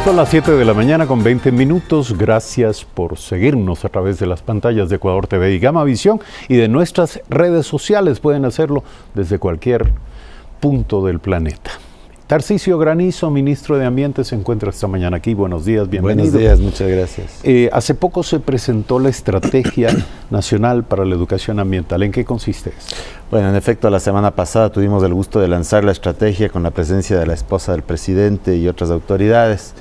Son las 7 de la mañana con 20 minutos. Gracias por seguirnos a través de las pantallas de Ecuador TV y Gamavisión y de nuestras redes sociales. Pueden hacerlo desde cualquier punto del planeta. Tarcisio Granizo, ministro de Ambiente, se encuentra esta mañana aquí. Buenos días, bienvenido. Buenos días, muchas gracias. Hace poco se presentó la Estrategia Nacional para la Educación Ambiental. ¿En qué consiste esto? Bueno, en efecto, la semana pasada tuvimos el gusto de lanzar la estrategia con la presencia de la esposa del presidente y otras autoridades.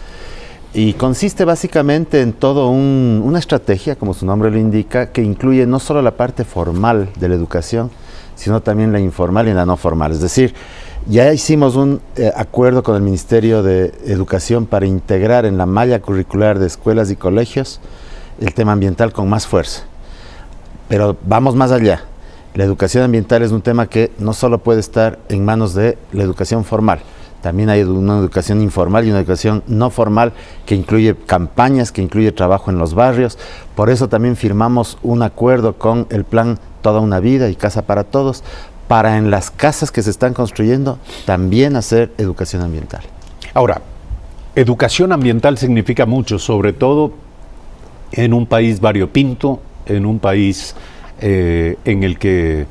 Y consiste básicamente en todo una estrategia, como su nombre lo indica, que incluye no solo la parte formal de la educación, sino también la informal y la no formal. Es decir, ya hicimos un acuerdo con el Ministerio de Educación para integrar en la malla curricular de escuelas y colegios el tema ambiental con más fuerza. Pero vamos más allá. La educación ambiental es un tema que no solo puede estar en manos de la educación formal, también hay una educación informal y una educación no formal que incluye campañas, que incluye trabajo en los barrios. Por eso también firmamos un acuerdo con el plan Toda una Vida y Casa para Todos, para en las casas que se están construyendo también hacer educación ambiental. Ahora, educación ambiental significa mucho, sobre todo en un país variopinto, en un país en el que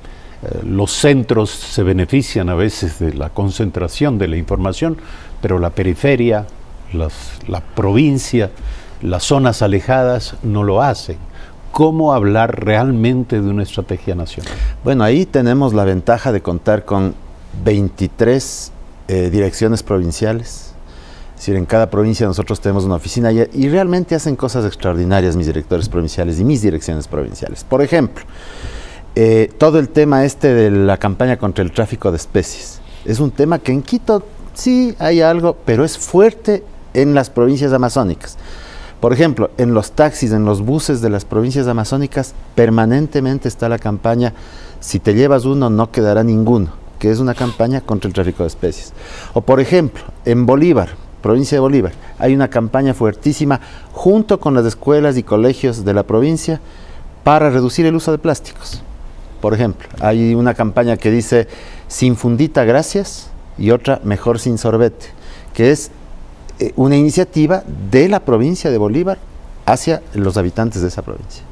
los centros se benefician a veces de la concentración de la información, pero la periferia, la provincia, las zonas alejadas no lo hacen. ¿Cómo hablar realmente de una estrategia nacional? Bueno, ahí tenemos la ventaja de contar con 23 direcciones provinciales. Es decir, en cada provincia nosotros tenemos una oficina y realmente hacen cosas extraordinarias mis directores provinciales y mis direcciones provinciales. Por ejemplo, todo el tema de la campaña contra el tráfico de especies. Es un tema que en Quito sí hay algo, pero es fuerte en las provincias amazónicas. Por ejemplo, en los taxis, en los buses de las provincias amazónicas, permanentemente está la campaña "Si te llevas uno, no quedará ninguno", que es una campaña contra el tráfico de especies. O por ejemplo, en Bolívar, provincia de Bolívar, hay una campaña fuertísima junto con las escuelas y colegios de la provincia para reducir el uso de plásticos. Por ejemplo, hay una campaña que dice "Sin fundita, gracias", y otra "Mejor sin sorbete", que es una iniciativa de la provincia de Bolívar hacia los habitantes de esa provincia.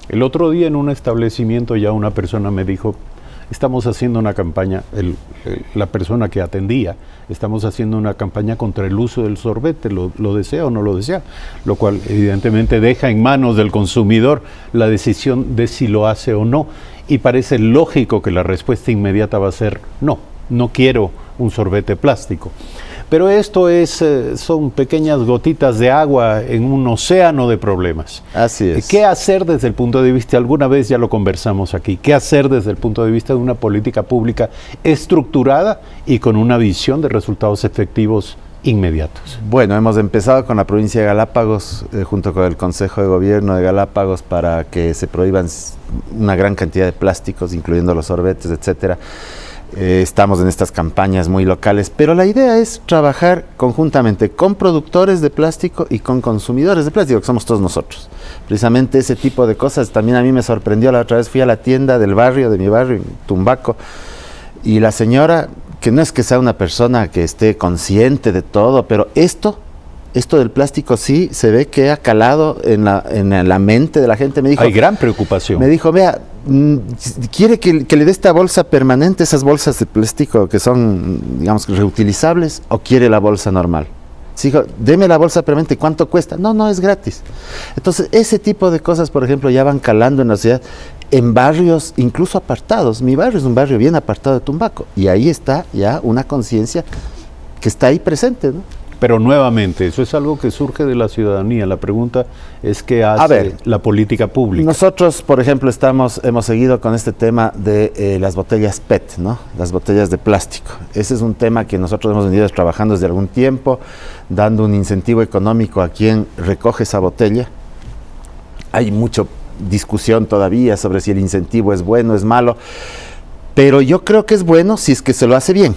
El otro día en un establecimiento ya una persona me dijo, estamos haciendo una campaña, la persona que atendía, estamos haciendo una campaña contra el uso del sorbete, ¿lo desea o no lo desea? Lo cual evidentemente deja en manos del consumidor la decisión de si lo hace o no, y parece lógico que la respuesta inmediata va a ser no quiero un sorbete plástico. Pero esto son pequeñas gotitas de agua en un océano de problemas. Así es. ¿Qué hacer desde el punto de vista, alguna vez ya lo conversamos aquí, qué hacer desde el punto de vista de una política pública estructurada y con una visión de resultados efectivos inmediatos? Bueno, hemos empezado con la provincia de Galápagos, junto con el Consejo de Gobierno de Galápagos, para que se prohíban una gran cantidad de plásticos, incluyendo los sorbetes, etcétera. Estamos en estas campañas muy locales, pero la idea es trabajar conjuntamente con productores de plástico y con consumidores de plástico, que somos todos nosotros. Precisamente ese tipo de cosas también a mí me sorprendió. La otra vez fui a la tienda de mi barrio, en Tumbaco, y la señora, que no es que sea una persona que esté consciente de todo, pero esto del plástico sí se ve que ha calado en la mente de la gente. Me dijo, hay gran preocupación. Me dijo, vea, quiere que le dé esta bolsa permanente, esas bolsas de plástico que son, digamos, reutilizables, o quiere la bolsa normal. Sí, dijo, deme la bolsa permanente, ¿cuánto cuesta? No, es gratis. Entonces, ese tipo de cosas, por ejemplo, ya van calando en la ciudad, en barrios incluso apartados. Mi barrio es un barrio bien apartado de Tumbaco, y ahí está ya una conciencia que está ahí presente, ¿no? Pero nuevamente, eso es algo que surge de la ciudadanía. La pregunta es qué hace la política pública. Nosotros, por ejemplo, hemos seguido con este tema de las botellas PET, ¿no? Las botellas de plástico. Ese es un tema que nosotros hemos venido trabajando desde algún tiempo, dando un incentivo económico a quien recoge esa botella. Hay mucha discusión todavía sobre si el incentivo es bueno o es malo, pero yo creo que es bueno si es que se lo hace bien.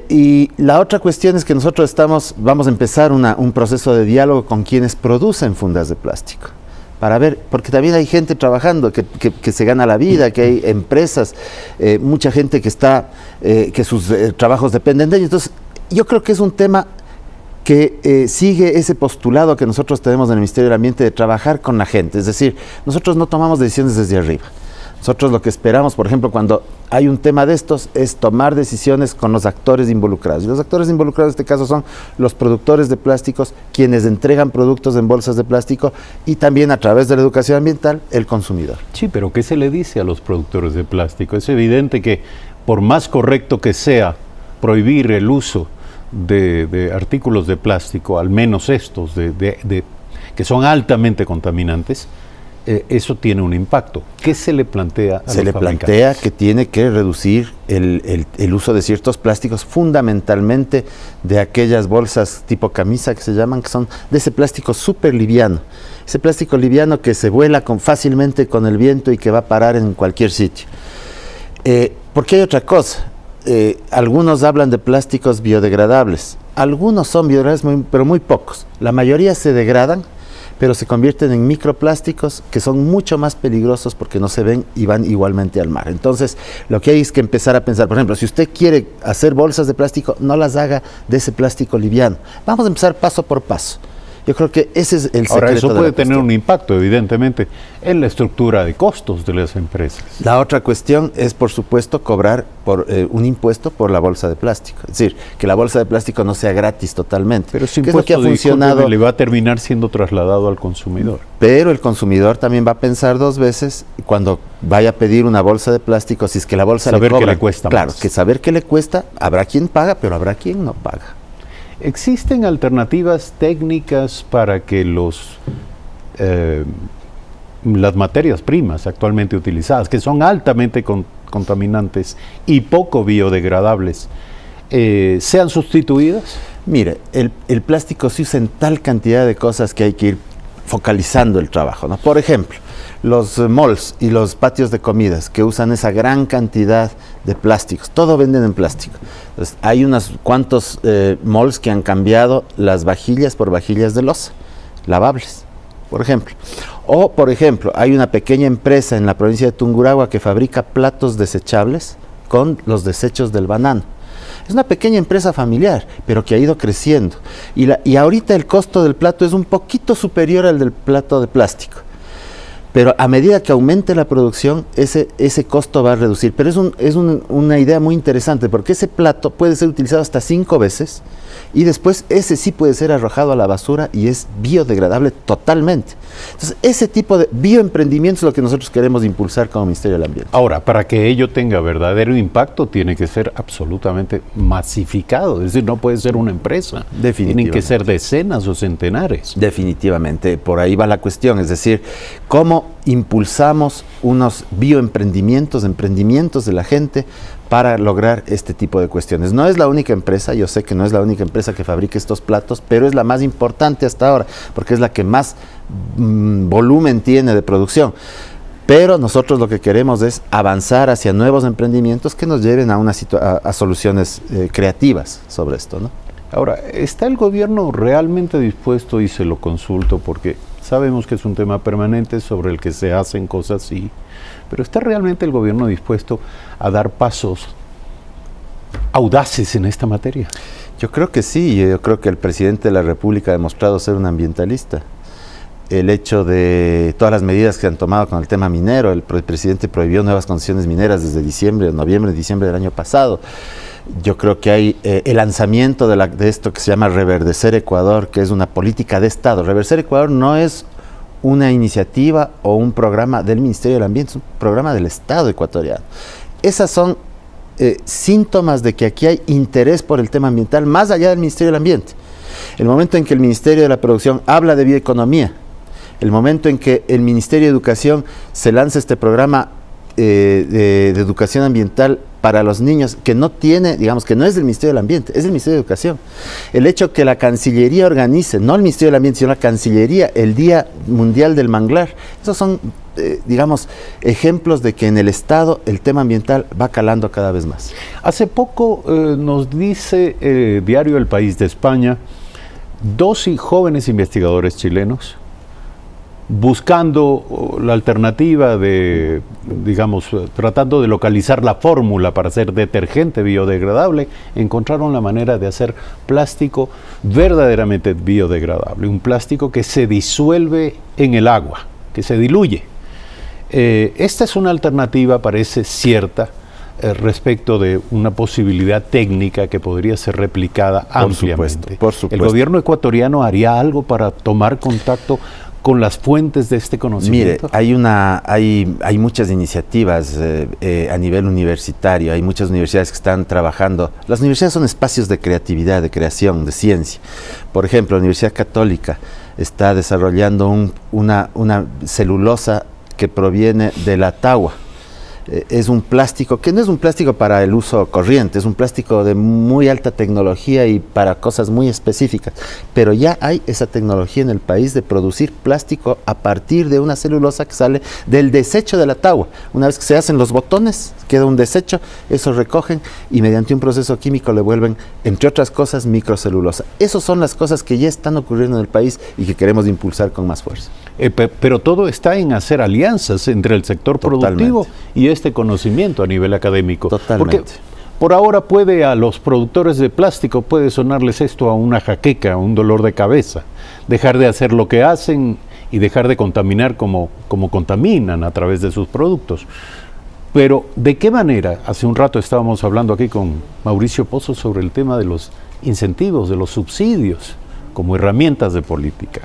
Y la otra cuestión es que nosotros vamos a empezar un proceso de diálogo con quienes producen fundas de plástico, para ver, porque también hay gente trabajando que se gana la vida, que hay empresas, mucha gente que sus trabajos dependen de ellos. Entonces, yo creo que es un tema que sigue ese postulado que nosotros tenemos en el Ministerio del Ambiente de trabajar con la gente. Es decir, nosotros no tomamos decisiones desde arriba. Nosotros lo que esperamos, por ejemplo, cuando hay un tema de estos, es tomar decisiones con los actores involucrados. Y los actores involucrados en este caso son los productores de plásticos, quienes entregan productos en bolsas de plástico, y también a través de la educación ambiental, el consumidor. Sí, pero ¿qué se le dice a los productores de plástico? Es evidente que por más correcto que sea prohibir el uso de artículos de plástico, al menos estos, que son altamente contaminantes, eso tiene un impacto. ¿Qué se le plantea a los fabricantes? Se le plantea que tiene que reducir el uso de ciertos plásticos, fundamentalmente de aquellas bolsas tipo camisa que se llaman, que son de ese plástico súper liviano. Ese plástico liviano que se vuela fácilmente con el viento y que va a parar en cualquier sitio. Porque hay otra cosa. Algunos hablan de plásticos biodegradables. Algunos son biodegradables, pero muy pocos. La mayoría se degradan, pero se convierten en microplásticos que son mucho más peligrosos porque no se ven y van igualmente al mar. Entonces, lo que hay es que empezar a pensar, por ejemplo, si usted quiere hacer bolsas de plástico, no las haga de ese plástico liviano. Vamos a empezar paso por paso. Yo creo que ese es el secreto. Ahora, eso puede tener un impacto, evidentemente, en la estructura de costos de las empresas. La otra cuestión es, por supuesto, cobrar un impuesto por la bolsa de plástico. Es decir, que la bolsa de plástico no sea gratis totalmente. Pero ese impuesto le va a terminar siendo trasladado al consumidor. Pero el consumidor también va a pensar dos veces cuando vaya a pedir una bolsa de plástico, si es que la bolsa le cobra. Saber que le cuesta más. Claro, que saber que le cuesta, habrá quien paga, pero habrá quien no paga. ¿Existen alternativas técnicas para que las materias primas actualmente utilizadas, que son altamente contaminantes y poco biodegradables, sean sustituidas? Mire, el plástico se usa en tal cantidad de cosas que hay que ir focalizando el trabajo, ¿no? Por ejemplo, los malls y los patios de comidas que usan esa gran cantidad de plásticos, todo venden en plástico. Entonces, hay unos cuantos malls que han cambiado las vajillas por vajillas de loza, lavables, por ejemplo. O, por ejemplo, hay una pequeña empresa en la provincia de Tungurahua que fabrica platos desechables con los desechos del banano. Es una pequeña empresa familiar, pero que ha ido creciendo. Y ahorita el costo del plato es un poquito superior al del plato de plástico. Pero a medida que aumente la producción, ese costo va a reducir. Pero es una idea muy interesante, porque ese plato puede ser utilizado hasta 5 veces y después ese sí puede ser arrojado a la basura y es biodegradable totalmente. Entonces, ese tipo de bioemprendimiento es lo que nosotros queremos impulsar como Ministerio del Ambiente. Ahora, para que ello tenga verdadero impacto, tiene que ser absolutamente masificado. Es decir, no puede ser una empresa. Tienen que ser decenas o centenares. Definitivamente, por ahí va la cuestión. Es decir, ¿cómo impulsamos unos emprendimientos de la gente para lograr este tipo de cuestiones? No es la única empresa, yo sé que no es la única empresa que fabrique estos platos, pero es la más importante hasta ahora, porque es la que más volumen tiene de producción. Pero nosotros lo que queremos es avanzar hacia nuevos emprendimientos que nos lleven a soluciones creativas sobre esto, ¿no? Ahora, ¿está el gobierno realmente dispuesto, y se lo consulto porque sabemos que es un tema permanente sobre el que se hacen cosas, sí, pero ¿está realmente el gobierno dispuesto a dar pasos audaces en esta materia? Yo creo que sí, yo creo que el presidente de la República ha demostrado ser un ambientalista. El hecho de todas las medidas que han tomado con el tema minero, el presidente prohibió nuevas concesiones mineras desde noviembre, diciembre del año pasado. Yo creo que hay el lanzamiento de esto que se llama Reverdecer Ecuador, que es una política de Estado. Reverdecer Ecuador no es una iniciativa o un programa del Ministerio del Ambiente, es un programa del Estado ecuatoriano. Esas son síntomas de que aquí hay interés por el tema ambiental más allá del Ministerio del Ambiente. El momento en que el Ministerio de la Producción habla de bioeconomía, el momento en que el Ministerio de Educación se lanza este programa de educación ambiental para los niños, que no tiene, digamos, que no es del Ministerio del Ambiente, es del Ministerio de Educación. El hecho que la Cancillería organice, no el Ministerio del Ambiente, sino la Cancillería, el Día Mundial del Manglar, esos son, digamos, ejemplos de que en el Estado el tema ambiental va calando cada vez más. Hace poco nos dice diario El País de España, 2 jóvenes investigadores chilenos buscando la alternativa de, digamos, tratando de localizar la fórmula para hacer detergente biodegradable, encontraron la manera de hacer plástico verdaderamente biodegradable, un plástico que se disuelve en el agua, que se diluye. Esta es una alternativa, parece cierta, respecto de una posibilidad técnica que podría ser replicada ampliamente. Por supuesto. ¿El gobierno ecuatoriano haría algo para tomar contacto con las fuentes de este conocimiento? Mire, hay muchas iniciativas a nivel universitario, hay muchas universidades que están trabajando. Las universidades son espacios de creatividad, de creación, de ciencia. Por ejemplo, la Universidad Católica está desarrollando una celulosa que proviene de la tagua. Es un plástico que no es un plástico para el uso corriente, es un plástico de muy alta tecnología y para cosas muy específicas, pero ya hay esa tecnología en el país de producir plástico a partir de una celulosa que sale del desecho de la tagua. Una vez que se hacen los botones, queda un desecho, eso recogen y mediante un proceso químico le vuelven, entre otras cosas, microcelulosa. Esas son las cosas que ya están ocurriendo en el país y que queremos impulsar con más fuerza. Pero todo está en hacer alianzas entre el sector productivo y este conocimiento a nivel académico. Totalmente. Porque por ahora a los productores de plástico puede sonarles esto a una jaqueca, a un dolor de cabeza. Dejar de hacer lo que hacen y dejar de contaminar como contaminan a través de sus productos. Pero, ¿de qué manera? Hace un rato estábamos hablando aquí con Mauricio Pozo sobre el tema de los incentivos, de los subsidios, como herramientas de política.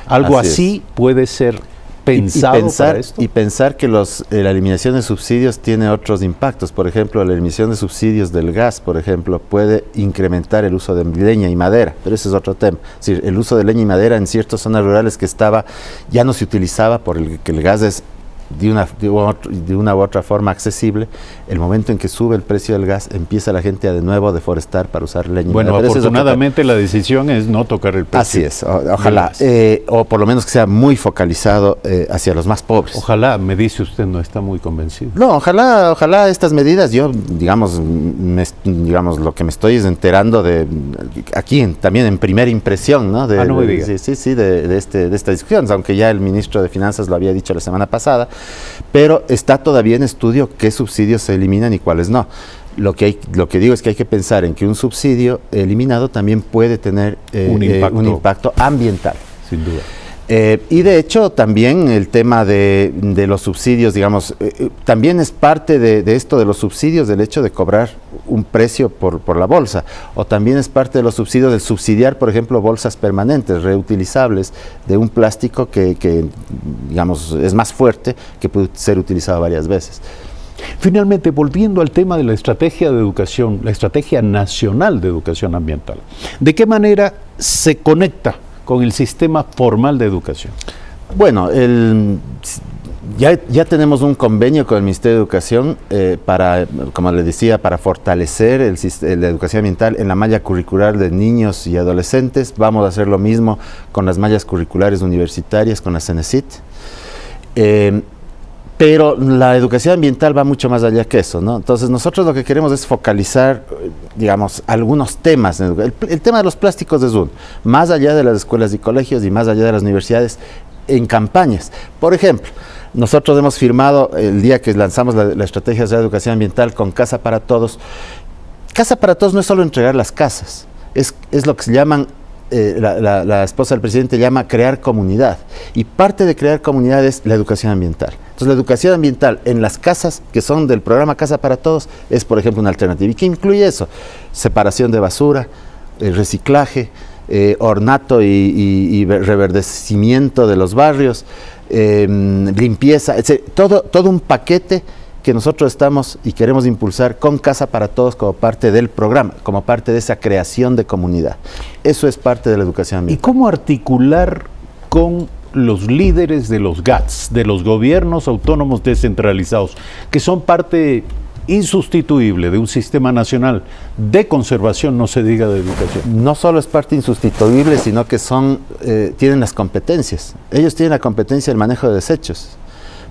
Algo así puede ser pensado para esto. Y pensar que la eliminación de subsidios tiene otros impactos. Por ejemplo, la eliminación de subsidios del gas, por ejemplo, puede incrementar el uso de leña y madera, pero ese es otro tema. Es decir, el uso de leña y madera en ciertas zonas rurales que ya no se utilizaba por que el gas es de una u otra forma accesible. El momento en que sube el precio del gas, empieza la gente a de nuevo deforestar para usar leña. Bueno, afortunadamente la decisión es no tocar el precio. Así es, ojalá, o por lo menos que sea muy focalizado hacia los más pobres. Ojalá, me dice usted, no está muy convencido. No, ojalá estas medidas, yo digamos lo que me estoy es enterando de aquí también en primera impresión, ¿no? No me diga. Sí, de esta discusión, aunque ya el ministro de Finanzas lo había dicho la semana pasada, pero está todavía en estudio qué subsidios se eliminan y cuáles no. Lo que digo es que hay que pensar en que un subsidio eliminado también puede tener un impacto ambiental. Sin duda. Y de hecho también el tema de los subsidios, digamos, también es parte de esto de los subsidios, del hecho de cobrar un precio por la bolsa, o también es parte de los subsidios del subsidiar, por ejemplo, bolsas permanentes, reutilizables, de un plástico que digamos, es más fuerte, que puede ser utilizado varias veces. Finalmente, volviendo al tema de la estrategia de educación, la estrategia nacional de educación ambiental, ¿de qué manera se conecta con el sistema formal de educación? Bueno, ya tenemos un convenio con el Ministerio de Educación para, como le decía, para fortalecer la educación ambiental en la malla curricular de niños y adolescentes. Vamos a hacer lo mismo con las mallas curriculares universitarias, con la CENESID. Pero la educación ambiental va mucho más allá que eso, ¿no? Entonces nosotros lo que queremos es focalizar, digamos, algunos temas. El tema de los plásticos es uno, más allá de las escuelas y colegios y más allá de las universidades, en campañas. Por ejemplo, nosotros hemos firmado el día que lanzamos la estrategia de educación ambiental con Casa para Todos. Casa para Todos no es solo entregar las casas, es lo que se llaman, la esposa del presidente llama crear comunidad, y parte de crear comunidad es la educación ambiental. Entonces la educación ambiental en las casas que son del programa Casa para Todos es, por ejemplo, una alternativa. ¿Y qué incluye eso? Separación de basura, reciclaje, ornato y reverdecimiento de los barrios, limpieza, etc. Todo un paquete que nosotros estamos y queremos impulsar con Casa para Todos como parte del programa, como parte de esa creación de comunidad. Eso es parte de la educación ambiental. ¿Y cómo articular con los líderes de los GATS, de los gobiernos autónomos descentralizados, que son parte insustituible de un sistema nacional de conservación, no se diga de educación? No solo es parte insustituible, sino que tienen las competencias. Ellos tienen la competencia del manejo de desechos.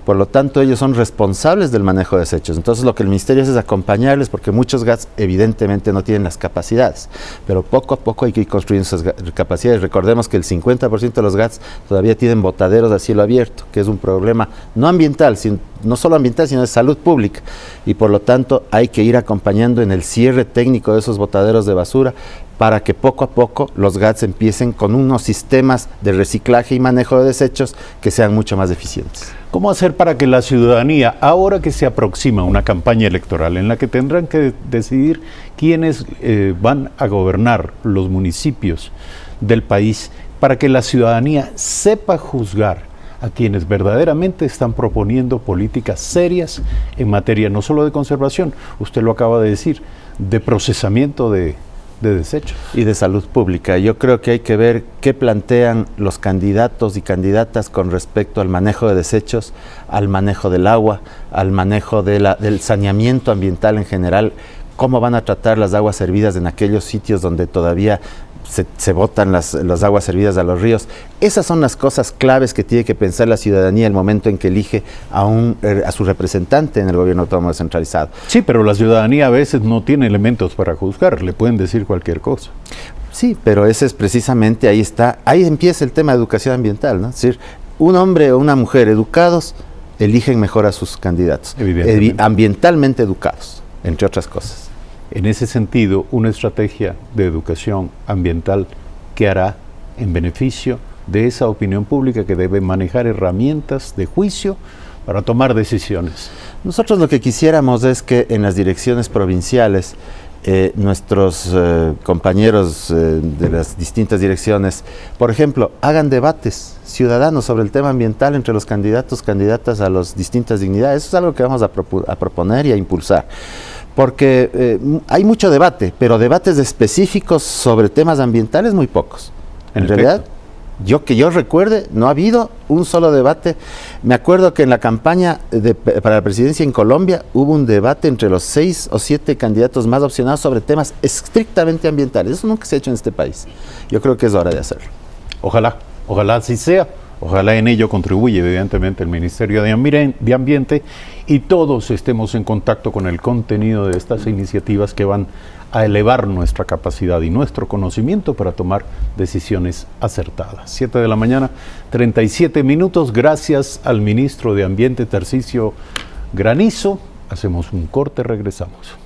Por lo tanto, ellos son responsables del manejo de desechos. Entonces, lo que el ministerio hace es acompañarles, porque muchos GATS evidentemente no tienen las capacidades, pero poco a poco hay que ir construyendo esas capacidades. Recordemos que el 50% de los GATS todavía tienen botaderos a cielo abierto, que es un problema no ambiental, no solo ambiental, sino de salud pública. Y por lo tanto, hay que ir acompañando en el cierre técnico de esos botaderos de basura, para que poco a poco los GATS empiecen con unos sistemas de reciclaje y manejo de desechos que sean mucho más eficientes. ¿Cómo hacer para que la ciudadanía, ahora que se aproxima una campaña electoral en la que tendrán que decidir quiénes van a gobernar los municipios del país, para que la ciudadanía sepa juzgar a quienes verdaderamente están proponiendo políticas serias en materia no solo de conservación, usted lo acaba de decir, de procesamiento de desechos? Y de salud pública. Yo creo que hay que ver qué plantean los candidatos y candidatas con respecto al manejo de desechos, al manejo del agua, al manejo del saneamiento ambiental en general, cómo van a tratar las aguas servidas en aquellos sitios donde todavía se botan las aguas servidas a los ríos. Esas son las cosas claves que tiene que pensar la ciudadanía el momento en que elige a su representante en el gobierno autónomo descentralizado. Sí, pero la ciudadanía a veces no tiene elementos para juzgar, le pueden decir cualquier cosa. Sí, pero ese es precisamente, ahí empieza el tema de educación ambiental, ¿no? Es decir, un hombre o una mujer educados eligen mejor a sus candidatos, ambientalmente educados, entre otras cosas. En ese sentido, una estrategia de educación ambiental que hará en beneficio de esa opinión pública que debe manejar herramientas de juicio para tomar decisiones. Nosotros lo que quisiéramos es que en las direcciones provinciales nuestros compañeros de las distintas direcciones, por ejemplo, hagan debates ciudadanos sobre el tema ambiental entre los candidatas a las distintas dignidades. Eso es algo que vamos a proponer y a impulsar. Porque hay mucho debate, pero debates específicos sobre temas ambientales muy pocos. En realidad, que yo recuerde, no ha habido un solo debate. Me acuerdo que en la campaña para la presidencia en Colombia hubo un debate entre los 6 o 7 candidatos más opcionados sobre temas estrictamente ambientales. Eso nunca se ha hecho en este país. Yo creo que es hora de hacerlo. Ojalá así sea. Ojalá en ello contribuye evidentemente el Ministerio de Ambiente y todos estemos en contacto con el contenido de estas iniciativas que van a elevar nuestra capacidad y nuestro conocimiento para tomar decisiones acertadas. 7 de la mañana, 37 minutos. Gracias al ministro de Ambiente, Tarcisio Granizo. Hacemos un corte, regresamos.